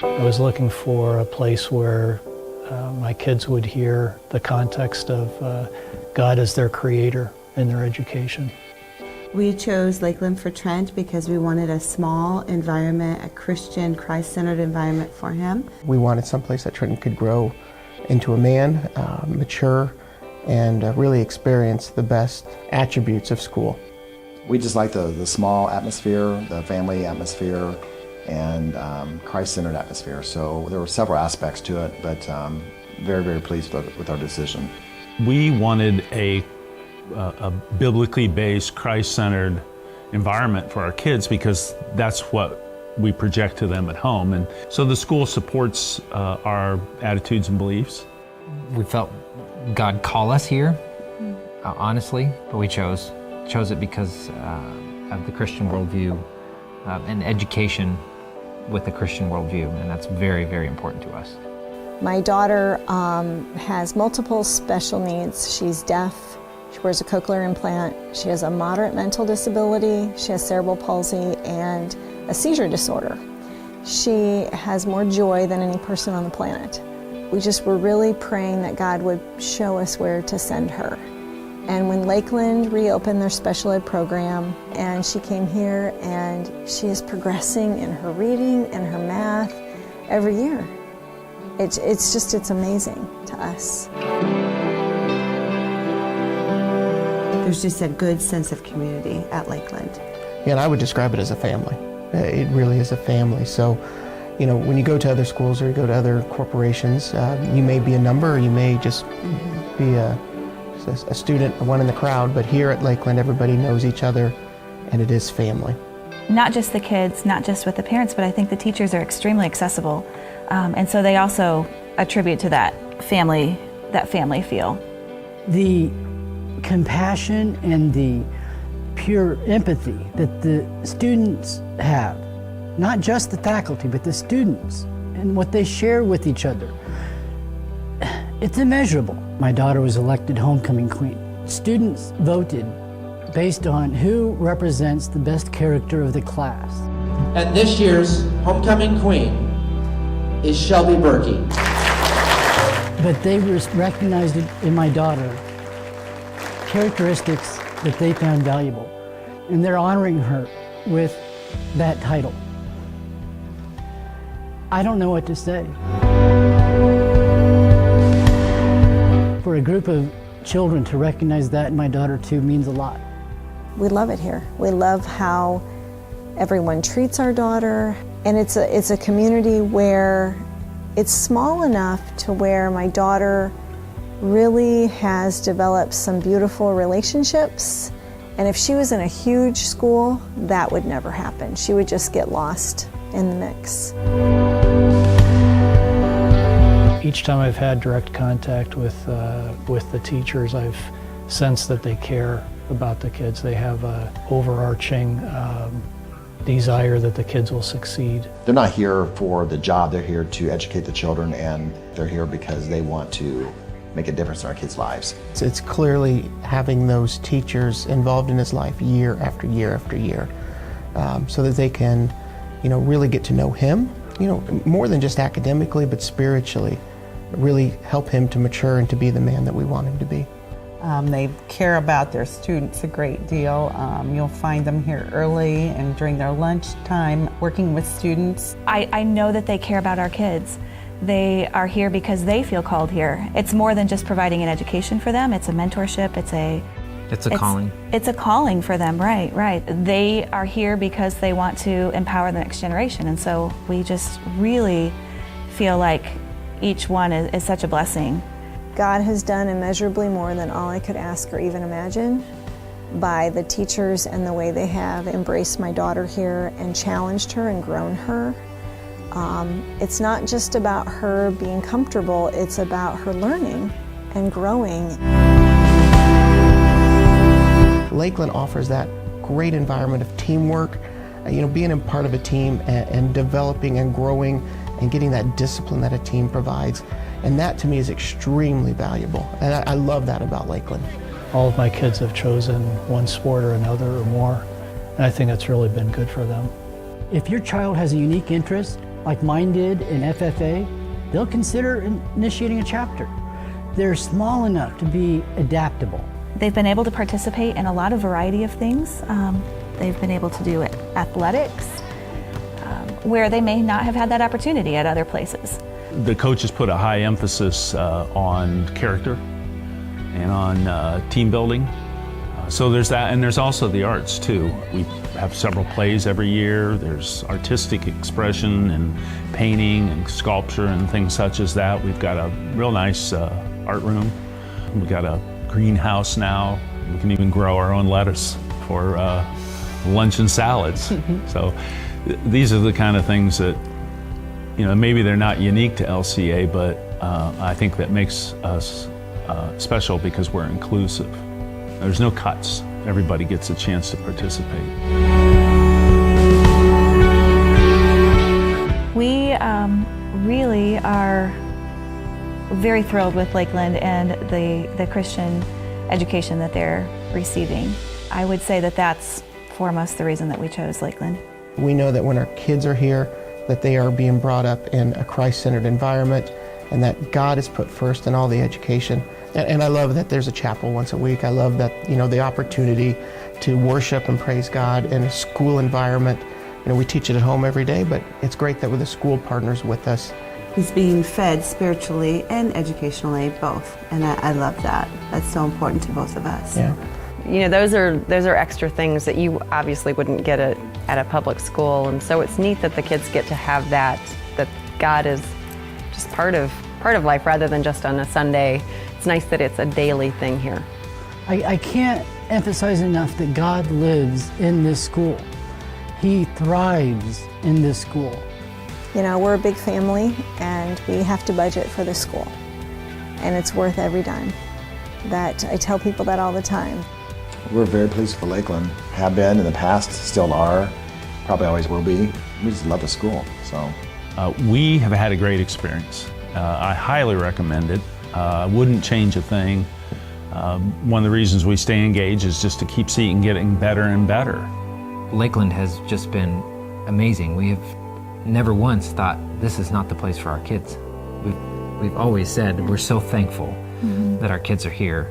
I was looking for a place where my kids would hear the context of God as their creator in their education. We chose Lakeland for Trent because we wanted a small environment, a Christian, Christ-centered environment for him. We wanted someplace that Trenton could grow into a man, mature, and really experience the best attributes of school. We just like the small atmosphere, the family atmosphere, and Christ-centered atmosphere. So there were several aspects to it, but very, very pleased with our decision. We wanted a biblically based, Christ-centered environment for our kids because that's what we project to them at home. And so the school supports our attitudes and beliefs. We felt God call us here, honestly, but we chose it because of the Christian worldview and education with the Christian worldview, and that's very, very important to us. My daughter has multiple special needs. She's deaf. She wears a cochlear implant. She has a moderate mental disability. She has cerebral palsy and a seizure disorder. She has more joy than any person on the planet. We just were really praying that God would show us where to send her. And when Lakeland reopened their special ed program and she came here, and she is progressing in her reading and her math every year. It's amazing to us. There's just a good sense of community at Lakeland. Yeah, and I would describe it as a family. It really is a family. So, you know, when you go to other schools or you go to other corporations, you may be a number or you may just be a student, one in the crowd, but here at Lakeland, everybody knows each other, and it is family. Not just the kids, not just with the parents, but I think the teachers are extremely accessible, and so they also attribute to that family feel. The compassion and the pure empathy that the students have, not just the faculty, but the students, and what they share with each other, it's immeasurable. My daughter was elected homecoming queen. Students voted based on who represents the best character of the class. And this year's homecoming queen is Shelby Berkey. But they recognized in my daughter characteristics that they found valuable, and they're honoring her with that title. I don't know what to say. For a group of children to recognize that in my daughter too means a lot. We love it here. We love how everyone treats our daughter, and it's a community where it's small enough to where my daughter really has developed some beautiful relationships, and if she was in a huge school, that would never happen. She would just get lost in the mix. Each time I've had direct contact with the teachers, I've sensed that they care about the kids. They have an overarching desire that the kids will succeed. They're not here for the job, they're here to educate the children, and they're here because they want to make a difference in our kids' lives. It's clearly having those teachers involved in his life year after year after year, so that they can, really get to know him, more than just academically, but spiritually, really help him to mature and to be the man that we want him to be. They care about their students a great deal. You'll find them here early and during their lunch time working with students. I know that they care about our kids. They are here because they feel called here. It's more than just providing an education for them. It's a mentorship. It's a calling. It's a calling for them, right. They are here because they want to empower the next generation, and so we just really feel like each one is such a blessing. God has done immeasurably more than all I could ask or even imagine by the teachers and the way they have embraced my daughter here and challenged her and grown her. It's not just about her being comfortable, it's about her learning and growing. Lakeland offers that great environment of teamwork, being a part of a team and developing and growing and getting that discipline that a team provides. And that to me is extremely valuable. And I love that about Lakeland. All of my kids have chosen one sport or another or more, and I think it's really been good for them. If your child has a unique interest like mine did in FFA, they'll consider initiating a chapter. They're small enough to be adaptable. They've been able to participate in a lot of variety of things. They've been able to do athletics, where they may not have had that opportunity at other places. The coaches put a high emphasis on character and on team building. So there's that, and there's also the arts too. We have several plays every year. There's artistic expression and painting and sculpture and things such as that. We've got a real nice art room. We've got a greenhouse now. We can even grow our own lettuce for lunch and salads. So these are the kind of things that, you know, maybe they're not unique to LCA, but I think that makes us special because we're inclusive. There's no cuts. Everybody gets a chance to participate. We really are very thrilled with Lakeland and the Christian education that they're receiving. I would say that that's foremost the reason that we chose Lakeland. We know that when our kids are here, that they are being brought up in a Christ-centered environment, and that God is put first in all the education. And I love that there's a chapel once a week. I love that, you know, the opportunity to worship and praise God in a school environment. You know, we teach it at home every day, but it's great that the school partners with us. He's being fed spiritually and educationally, both. And I love that. That's so important to both of us. Yeah. You know, those are extra things that you obviously wouldn't get at a public school, and so it's neat that the kids get to have that God is just part of life rather than just on a Sunday. It's nice that it's a daily thing here. I can't emphasize enough that God lives in this school. He thrives in this school. You know, we're a big family and we have to budget for the school. And it's worth every dime. That I tell people that all the time. We're very pleased with Lakeland. Have been in the past, still are, probably always will be. We just love the school, so. We have had a great experience. I highly recommend it. I wouldn't change a thing. One of the reasons we stay engaged is just to keep seeing getting better and better. Lakeland has just been amazing. We have never once thought this is not the place for our kids. We've always said we're so thankful that our kids are here